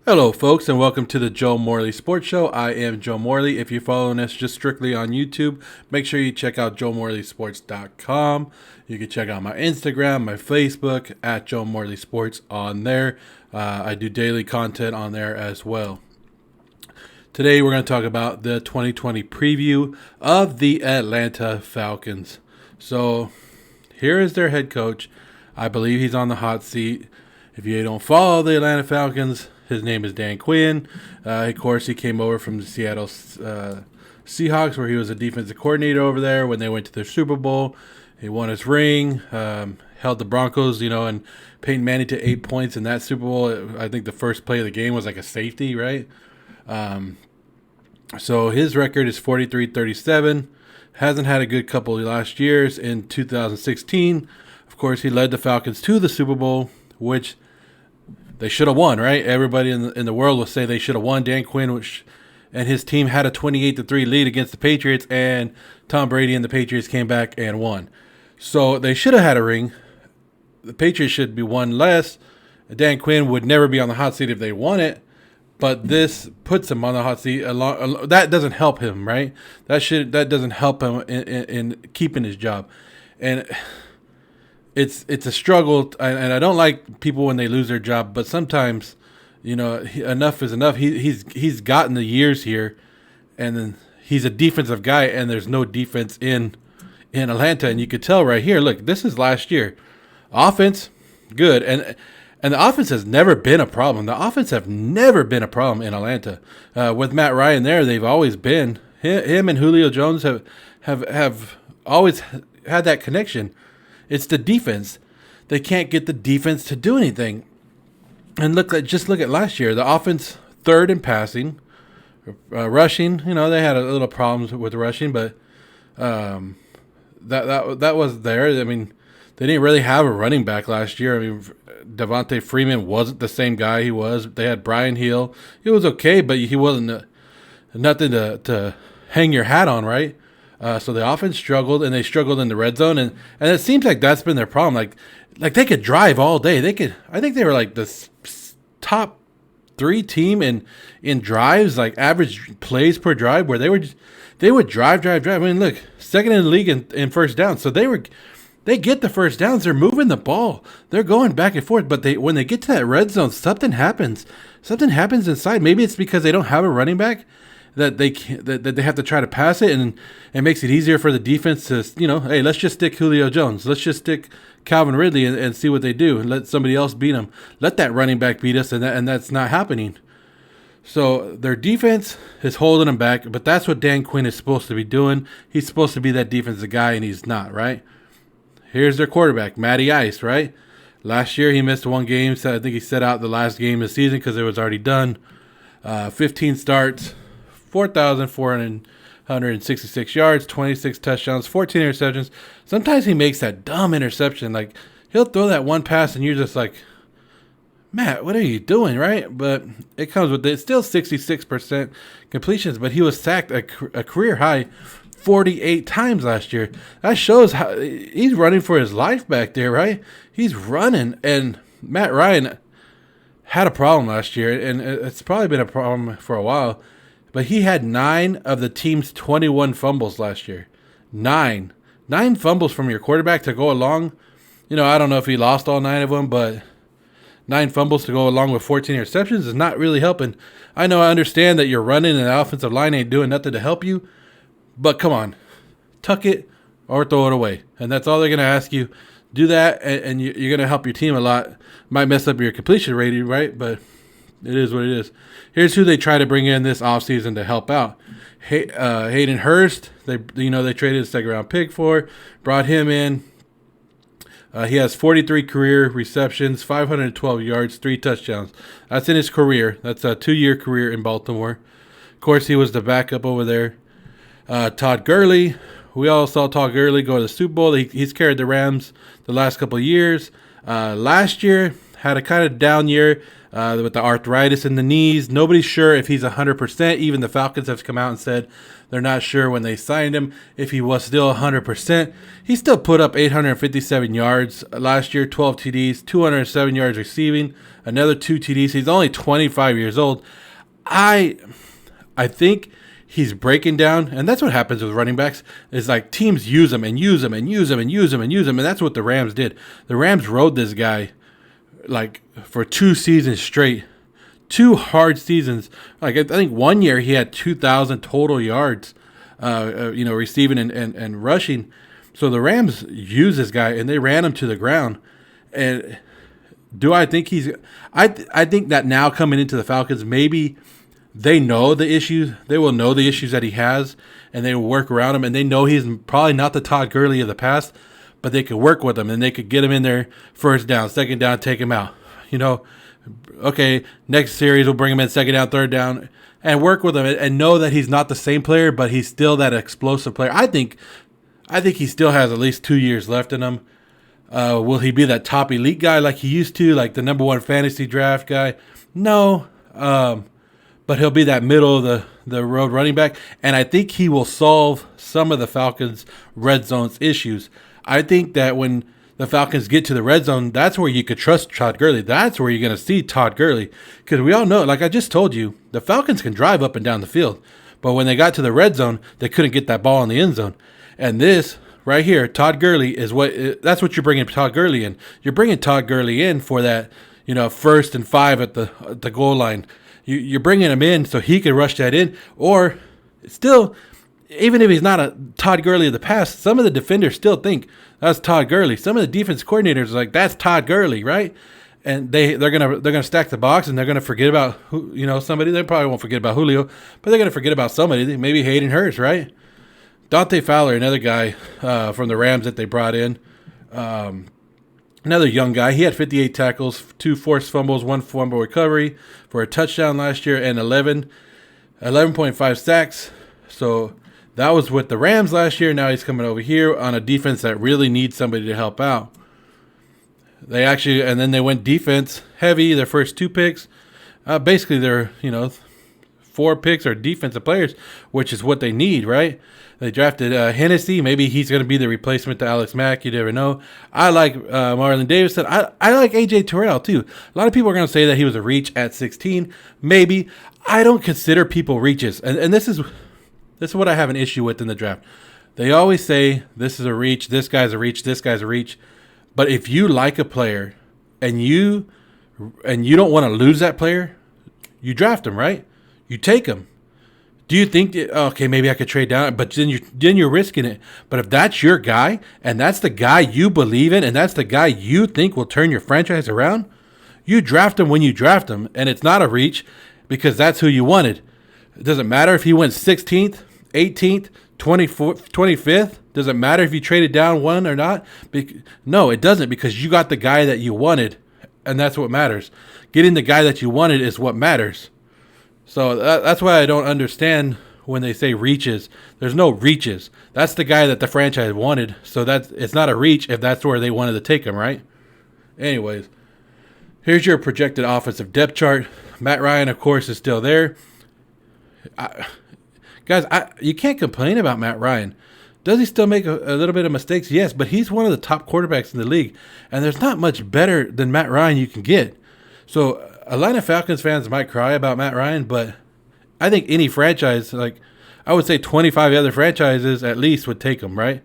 Hello, folks, and welcome to the Joe Morley Sports Show. I am Joe Morley. If you're following us just strictly on YouTube, make sure you check out joemorleysports.com. You can check out my Instagram, my Facebook, at Joe Morley Sports on there. I do daily content on there as well. Today, we're going to talk about the 2020 preview of the Atlanta Falcons. So, here is their head coach. I believe he's on the hot seat. If you don't follow the Atlanta Falcons, his name is Dan Quinn. Of course, he came over from the Seattle Seahawks, where he was a defensive coordinator over there when they went to their Super Bowl. He won his ring, held the Broncos, and Peyton Manning to 8 points in that Super Bowl. I think the first play of the game was like a safety, right? So his record is 43-37. Hasn't had a good couple of last years. In 2016, of course, he led the Falcons to the Super Bowl, which they should have won, right? Everybody in the world will say they should have won. Dan Quinn and his team had a 28-3 lead against the Patriots, and Tom Brady and the Patriots came back and won. So they should have had a ring. The Patriots should be one less. Dan Quinn would never be on the hot seat if they won it, but this puts him on the hot seat. That doesn't help him, right? That doesn't help him in keeping his job, and It's a struggle, and I don't like people when they lose their job. But sometimes, enough is enough. He's gotten the years here, and then he's a defensive guy, and there's no defense in Atlanta, and you could tell right here. Look, this is last year. Offense, good, and the offense has never been a problem. The offense have never been a problem in Atlanta. With Matt Ryan there, they've always been him and Julio Jones have always had that connection. It's the defense. They can't get the defense to do anything. And just look at last year. The offense, third in passing, rushing. They had a little problems with rushing, but that was there. I mean, they didn't really have a running back last year. I mean, Devontae Freeman wasn't the same guy he was. They had Brian Hill. He was okay, but he wasn't nothing to hang your hat on, right? So the offense struggled, and they struggled in the red zone, and it seems like that's been their problem. Like they could drive all day. I think they were like the top 3 team in drives, like average plays per drive, where they would drive. I mean, look, second in the league in first down. So they get the first downs. They're moving the ball. They're going back and forth. But when they get to that red zone, something happens. Something happens inside. Maybe it's because they don't have a running back, that they have to try to pass it, and it makes it easier for the defense to, hey, let's just stick Julio Jones. Let's just stick Calvin Ridley and see what they do, and let somebody else beat them. Let that running back beat us, and that's not happening. So their defense is holding them back, but that's what Dan Quinn is supposed to be doing. He's supposed to be that defensive guy, and he's not, right? Here's their quarterback, Matty Ice, right? Last year he missed 1 game, so I think he set out the last game of the season because it was already done. 15 starts. 4,466 yards, 26 touchdowns, 14 interceptions. Sometimes he makes that dumb interception. Like, he'll throw that one pass, and you're just like, Matt, what are you doing, right? But it comes with it. It's still 66% completions, but he was sacked a career high 48 times last year. That shows how he's running for his life back there, right? He's running, and Matt Ryan had a problem last year, and it's probably been a problem for a while. But he had 9 of the team's 21 fumbles last year. 9 fumbles from your quarterback to go along. I don't know if he lost all 9 of them, but 9 fumbles to go along with 14 interceptions is not really helping. I understand that you're running and the offensive line ain't doing nothing to help you, but come on. Tuck it or throw it away. And that's all they're going to ask you. Do that, and you're going to help your team a lot. Might mess up your completion rating, right? But it is what it is. Here's who they try to bring in this offseason to help out. Hayden Hurst, they traded a second-round pick for, brought him in. He has 43 career receptions, 512 yards, 3 touchdowns. That's in his career. That's a 2-year career in Baltimore. Of course, he was the backup over there. Todd Gurley. We all saw Todd Gurley go to the Super Bowl. He's carried the Rams the last couple of years. Last year, had a kind of down year. With the arthritis in the knees. Nobody's sure if he's 100%. Even the Falcons have come out and said They're not sure when they signed him if he was still 100%. He still put up 857 yards last year, 12 TDs, 207 yards receiving, another 2 TDs. He's only 25 years old. I think he's breaking down, and that's what happens with running backs. Is like teams use them and use them and use them and use them and use them, and that's what the Rams did. The Rams rode this guy like for 2 seasons straight, 2 hard seasons. Like I think one year he had 2,000 total yards, receiving and rushing. So the Rams used this guy and they ran him to the ground. And do I think he's? I think that now coming into the Falcons, maybe they know the issues. They will know the issues that he has, and they will work around him. And they know he's probably not the Todd Gurley of the past, but they could work with him and they could get him in there first down, second down, take him out. Okay, next series we'll bring him in second down, third down, and work with him and know that he's not the same player, but he's still that explosive player. I think he still has at least 2 years left in him. Will he be that top elite guy like he used to, like the number 1 fantasy draft guy? No. But he'll be that middle of the road running back. And I think he will solve some of the Falcons' red zone's issues. I think that when the Falcons get to the red zone, that's where you could trust Todd Gurley. That's where you're going to see Todd Gurley. Because we all know, like I just told you, the Falcons can drive up and down the field. But when they got to the red zone, they couldn't get that ball in the end zone. And this right here, Todd Gurley that's what you're bringing Todd Gurley in. You're bringing Todd Gurley in for that, 1st and 5 at the goal line. You're bringing him in so he can rush that in. Or still, even if he's not a Todd Gurley of the past, some of the defenders still think that's Todd Gurley. Some of the defense coordinators are like, that's Todd Gurley, right? And they're gonna stack the box and they're gonna forget about somebody. They probably won't forget about Julio, but they're gonna forget about somebody. Maybe Hayden Hurst, right? Dante Fowler, another guy from the Rams that they brought in. Another young guy. He had 58 tackles, 2 forced fumbles, 1 fumble recovery for a touchdown last year, and 11.5 sacks. So that was with the Rams last year. Now he's coming over here on a defense that really needs somebody to help out. And then they went defense heavy, their first 2 picks. Basically, their 4 picks are defensive players, which is what they need, right? They drafted Hennessy. Maybe he's going to be the replacement to Alex Mack. You never know. I like Marlon Davidson. I like A.J. Terrell, too. A lot of people are going to say that he was a reach at 16. Maybe. I don't consider people reaches. And this is what I have an issue with in the draft. They always say this is a reach, this guy's a reach, this guy's a reach. But if you like a player and you don't want to lose that player, you draft him, right? You take him. Do you think, okay, maybe I could trade down, but then you're risking it. But if that's your guy, and that's the guy you believe in, and that's the guy you think will turn your franchise around, you draft him when you draft him, and it's not a reach because that's who you wanted. It doesn't matter if he went 16th, 18th, 24th, 25th. Doesn't matter if you traded down 1 or not. No, it doesn't, because you got the guy that you wanted, and that's what matters. Getting the guy that you wanted is what matters. So that's why I don't understand when they say reaches. There's no reaches. That's the guy that the franchise wanted. So it's not a reach if that's where they wanted to take him, right? Anyways, here's your projected offensive depth chart. Matt Ryan, of course, is still there. You can't complain about Matt Ryan. Does he still make a little bit of mistakes? Yes, but he's one of the top quarterbacks in the league. And there's not much better than Matt Ryan you can get. So Atlanta Falcons fans might cry about Matt Ryan, but I think any franchise, like I would say 25 other franchises at least would take him, right?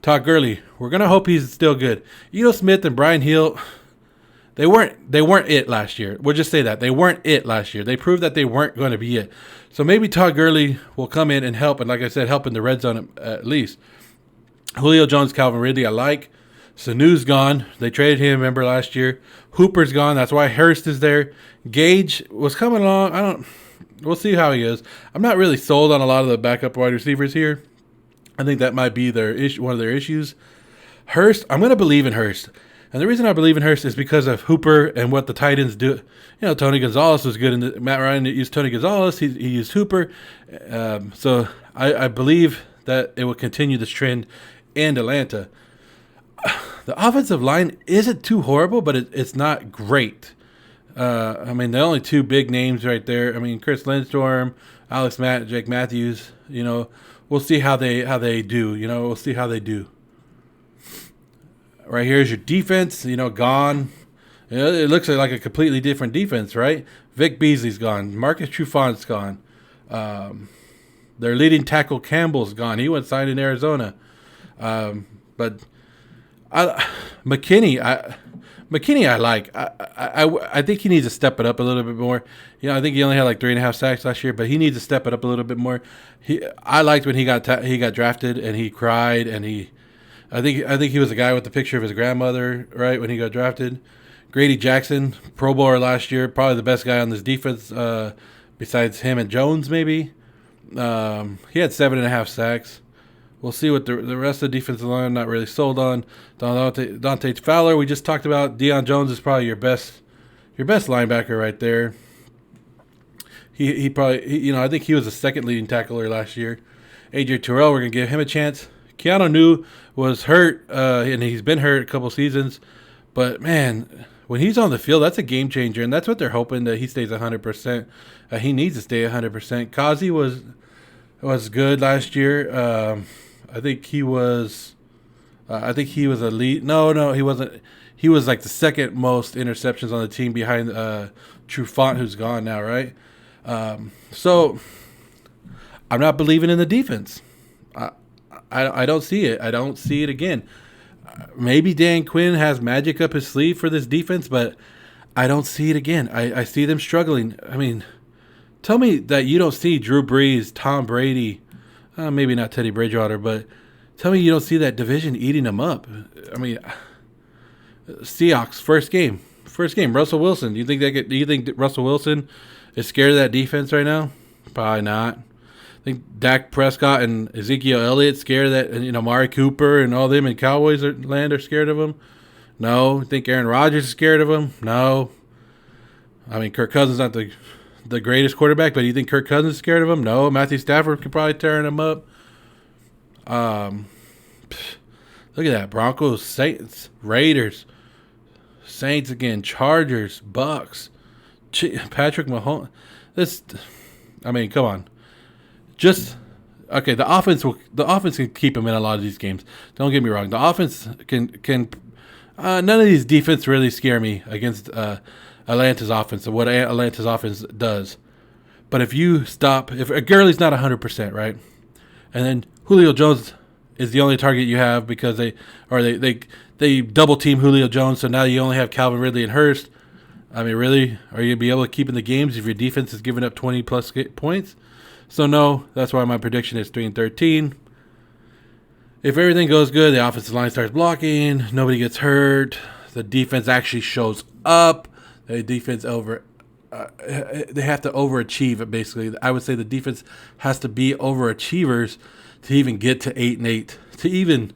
Todd Gurley, we're going to hope he's still good. Eno Smith and Brian Hill, they weren't it last year. We'll just say that. They weren't it last year. They proved that they weren't going to be it. So maybe Todd Gurley will come in and help, and like I said, help in the red zone at least. Julio Jones, Calvin Ridley, I like. Sanu's gone. They traded him, remember, last year. Hooper's gone. That's why Hurst is there. Gage was coming along. We'll see how he is. I'm not really sold on a lot of the backup wide receivers here. I think that might be one of their issues. Hurst, I'm going to believe in Hurst. And the reason I believe in Hurst is because of Hooper and what the tight ends do. Tony Gonzalez was good. Matt Ryan used Tony Gonzalez. He used Hooper. So I believe that it will continue this trend in Atlanta. The offensive line isn't too horrible, but it's not great. I mean, the only two big names right there. I mean, Chris Lindstrom, Jake Matthews. We'll see how they do. We'll see how they do. Right here is your defense. Gone. It looks like a completely different defense, right? Vic Beasley's gone. Marcus Trufant's gone. Their leading tackle Campbell's gone. He went signed in Arizona. But McKinney, I like. I think he needs to step it up a little bit more. I think he only had like 3.5 sacks last year, but he needs to step it up a little bit more. I liked when he got drafted and he cried and I think he was the guy with the picture of his grandmother, right, when he got drafted. Grady Jackson, Pro Bowler last year, probably the best guy on this defense besides him and Jones maybe. He had 7.5 sacks. We'll see what the rest of the defensive line I'm not really sold on. Dante Fowler, we just talked about. Deion Jones is probably your best linebacker right there. He probably, I think he was the second leading tackler last year. AJ Terrell, we're going to give him a chance. Keanu Neal was hurt, and he's been hurt a couple seasons. But, man, when he's on the field, that's a game changer, and that's what they're hoping, that he stays 100%. He needs to stay 100%. Kazi was good last year. I think he was a lead. No, he wasn't. He was like the second most interceptions on the team behind Trufant, who's gone now, right? So I'm not believing in the defense. I don't see it. I don't see it again. Maybe Dan Quinn has magic up his sleeve for this defense, but I don't see it again. I see them struggling. I mean, tell me that you don't see Drew Brees, Tom Brady, maybe not Teddy Bridgewater, but tell me you don't see that division eating them up. I mean, Seahawks first game, Russell Wilson. Do you think Russell Wilson is scared of that defense right now? Probably not. I think Dak Prescott and Ezekiel Elliott scared of that, and Amari Cooper and all them in Cowboys land are scared of him. No. Think Aaron Rodgers is scared of him? No. I mean, Kirk Cousins not the greatest quarterback, but do you think Kirk Cousins is scared of him? No. Matthew Stafford could probably tear him up. Look at that. Broncos, Saints, Raiders, Saints again, Chargers, Bucks, Patrick Mahomes. Come on. The offense can keep him in a lot of these games. Don't get me wrong. The offense can none of these defense really scare me against Atlanta's offense and what Atlanta's offense does. But if Gurley's not 100%, right? And then Julio Jones is the only target you have because they double team Julio Jones, so now you only have Calvin Ridley and Hurst. I mean, really? Are you going to be able to keep in the games if your defense is giving up 20-plus points? So, no, that's why my prediction is 3-13. If everything goes good, the offensive line starts blocking, nobody gets hurt, the defense actually shows up, the defense they have to overachieve, basically. I would say the defense has to be overachievers to even get to 8-8, to even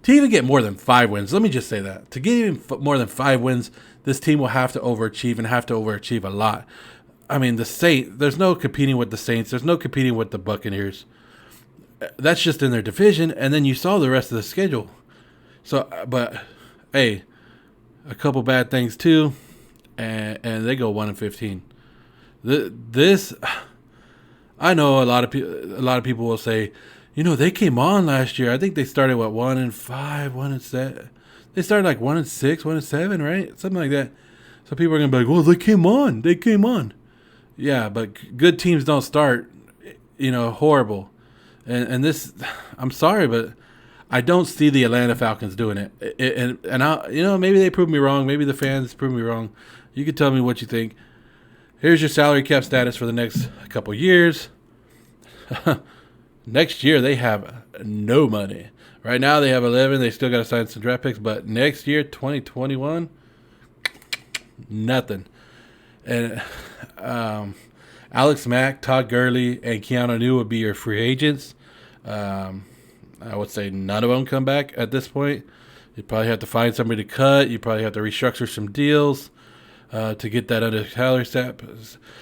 get more than 5 wins. Let me just say that. To get even more than 5 wins, this team will have to overachieve and have to overachieve a lot. I mean, the Saints, there's no competing with the Saints. There's no competing with the Buccaneers. That's just in their division, and then you saw the rest of the schedule. So, but, hey, a couple bad things too, and they go 1-15. This, I know a lot of people will say, they came on last year. I think they started 1-5, 1-7. They started like 1-6, 1-7, right? Something like that. So people are gonna be like, "Well, they came on." Yeah, but good teams don't start, horrible. And this, I'm sorry, but I don't see the Atlanta Falcons doing it. And I, maybe they prove me wrong. Maybe the fans prove me wrong. You can tell me what you think. Here's your salary cap status for the next couple years. Next year, they have no money. Right now, they have 11. They still got to sign some draft picks. But next year, 2021, nothing. And Alex Mack, Todd Gurley, and Keanu Neal would be your free agents. I would say none of them come back at this point. You probably have to find somebody to cut. You probably have to restructure some deals to get that under salary cap.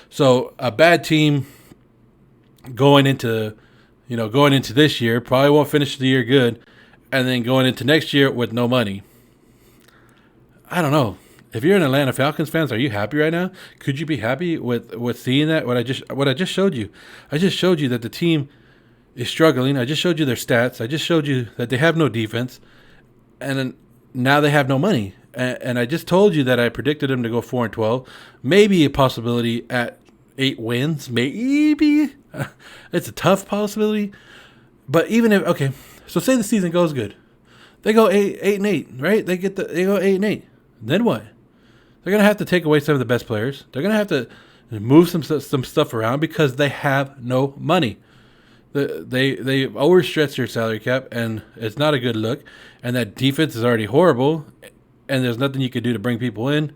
So a bad team going into this year probably won't finish the year good, and then going into next year with no money. I don't know. If you're an Atlanta Falcons fans, are you happy right now? Could you be happy with seeing that? What I just showed you. I just showed you that the team is struggling. I just showed you their stats. I just showed you that they have no defense, and then now they have no money. And I just told you that I predicted them to go 4-12, maybe a possibility at 8 wins, maybe. It's a tough possibility, but even if so say the season goes good, they go 8-8, right? They go 8-8. Then what? They're gonna have to take away some of the best players. They're gonna have to move some stuff around because they have no money. They overstretched their salary cap, and it's not a good look. And that defense is already horrible, and there's nothing you can do to bring people in.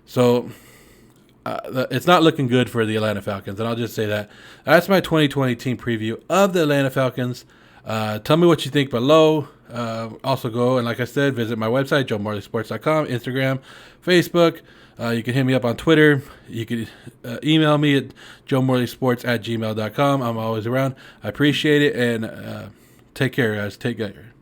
So it's not looking good for the Atlanta Falcons, and I'll just say that. That's my 2020 team preview of the Atlanta Falcons. Tell me what you think below. Also go and, like I said, visit my website, joemorleysports.com, Instagram, Facebook. You can hit me up on Twitter. You can email me at joemorleysports@gmail.com. I'm always around. I appreciate it, and take care, guys. Take care.